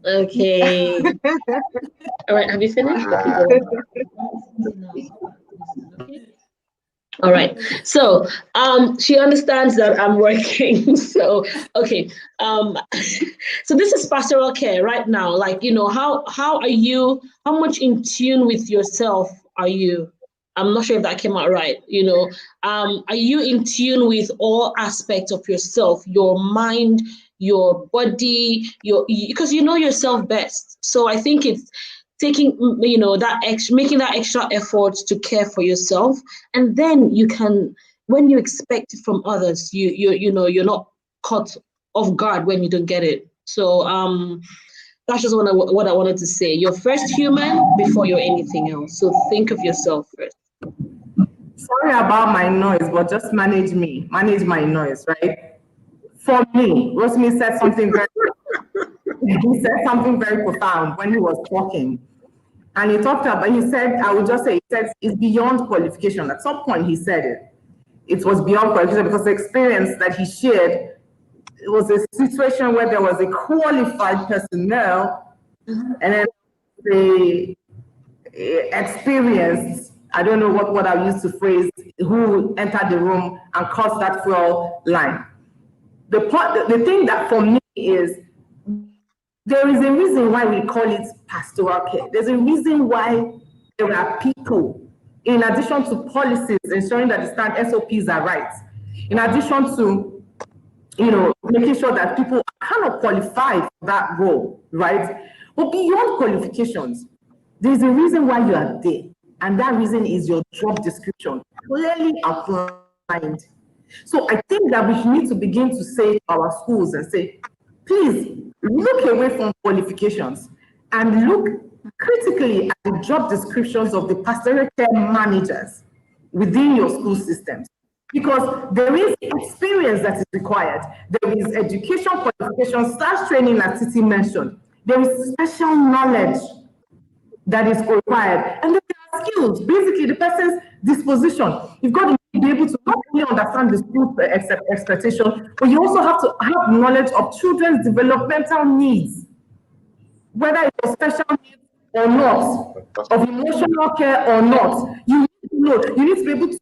Okay. All right, have you finished? Okay, go on. All right. So she understands that I'm working. So okay. So this is pastoral care right now. Like, how are you, how much in tune with yourself are you? I'm not sure if that came out right. Are you in tune with all aspects of yourself, your mind, your body, because you know yourself best. So I think it's taking that extra, making that extra effort to care for yourself, and then you can, when you expect it from others, you're not caught off guard when you don't get it. So that's just what I wanted to say. You're first human before you're anything else, so think of yourself first. Sorry about my noise, but just manage my noise, right? For me, Rosmi said something very, he said something very profound when he was talking. And he said, I would just say, he said, it's beyond qualification. At some point, he said it. It was beyond qualification because the experience that he shared, it was a situation where there was a qualified personnel and then the experienced, I don't know what I used to phrase, who entered the room and crossed that floor line. The thing that for me is, there is a reason why we call it pastoral care. There's a reason why there are people, in addition to policies ensuring that the stand SOPs are right, in addition to making sure that people are kind of qualified for that role, right? But beyond qualifications, there's a reason why you are there, and that reason is your job description, clearly outlined. So I think that we need to begin to say to our schools and say, please look away from qualifications and look critically at the job descriptions of the pastoral care managers within your school systems. Because there is experience that is required. There is education, qualification, staff training, as Titi mentioned. There is special knowledge that is required. And then there are skills, basically the person's disposition. You've got to be able to not only understand the school expectation, but you also have to have knowledge of children's developmental needs, whether it's special needs or not, of emotional care or not. You need to know, you need to be able to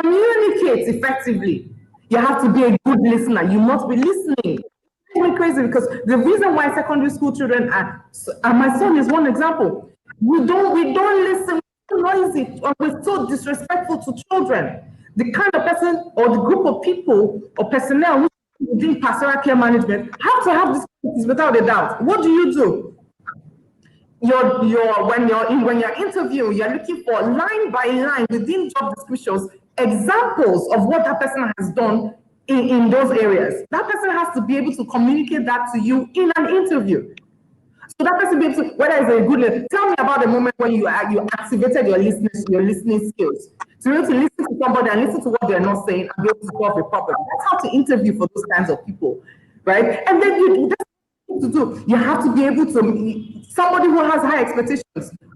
communicate effectively. You have to be a good listener. You must be listening. It's really crazy because the reason why secondary school children are, and my son is one example, we don't listen, we're noisy, or we're so disrespectful to children. The kind of person or the group of people or personnel who do pastoral care management have to have this qualities without a doubt. What do you do? When you're interviewing, you're looking for line by line within job descriptions examples of what that person has done in those areas. That person has to be able to communicate that to you in an interview. So that person be able to, whether it's a good lesson, tell me about the moment when you activated your listening skills. To be able to listen to somebody and listen to what they're not saying and be able to solve a problem. That's how to interview for those kinds of people, right? And then that's what to do. You have to be able to, somebody who has high expectations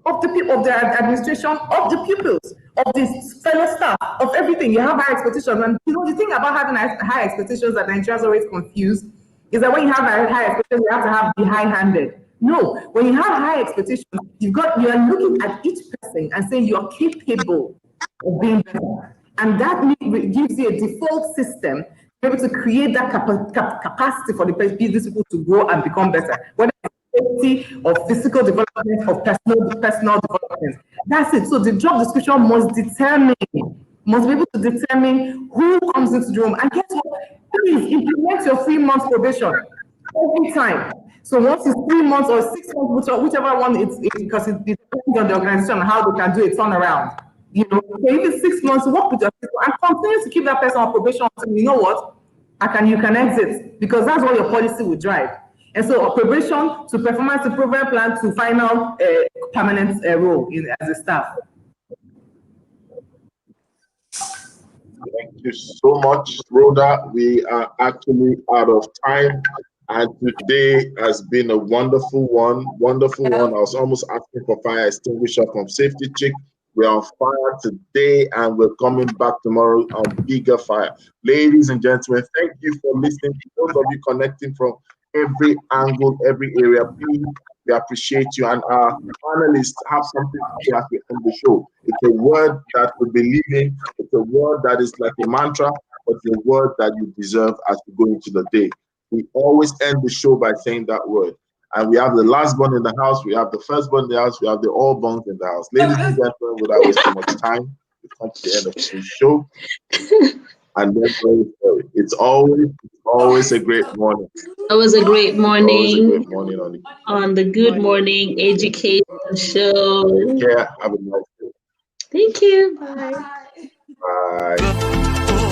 of the people, of the administration, of the pupils, of the fellow staff, of everything. You have high expectations. And the thing about having high expectations that Nigerians always confuse is that when you have high expectations, you have to have be high-handed. No, when you have high expectations, you are looking at each person and saying you're capable of being better. And that gives you a default system to be able to create that capacity for these people to grow and become better. Whether it's safety or physical development or personal development. That's it. So the job description must be able to determine who comes into the room. And guess what? Please implement your 3 months probation every time. So once it's 3 months or 6 months, whichever one it's because it depends on the organization and how they can do a turnaround. So if it's 6 months, work with your people and continue to keep that person on probation until you know what? You can exit, because that's what your policy will drive. And so probation to performance improvement plan to final permanent role as a staff. Thank you so much, Rhoda. We are actually out of time. And today has been a wonderful one. Wonderful one. I was almost asking for fire extinguisher from Safety Chick. We're on fire today and we're coming back tomorrow on bigger fire. Ladies and gentlemen, thank you for listening. Those of you connecting from every angle, every area, please, we appreciate you. And our panelists have something to say as we end the show. It's a word that we believe in. It's a word that is like a mantra, but it's a word that you deserve as we go into the day. We always end the show by saying that word. And we have the last born in the house, we have the first born in the house, we have the all borns in the house. Ladies and gentlemen, without wasting much time, we've come to the end of today's show. And it's always a great morning. It was a great morning. Always a great morning on the Good Morning Education Show. Yeah, have a nice day. Thank you. Bye. Bye.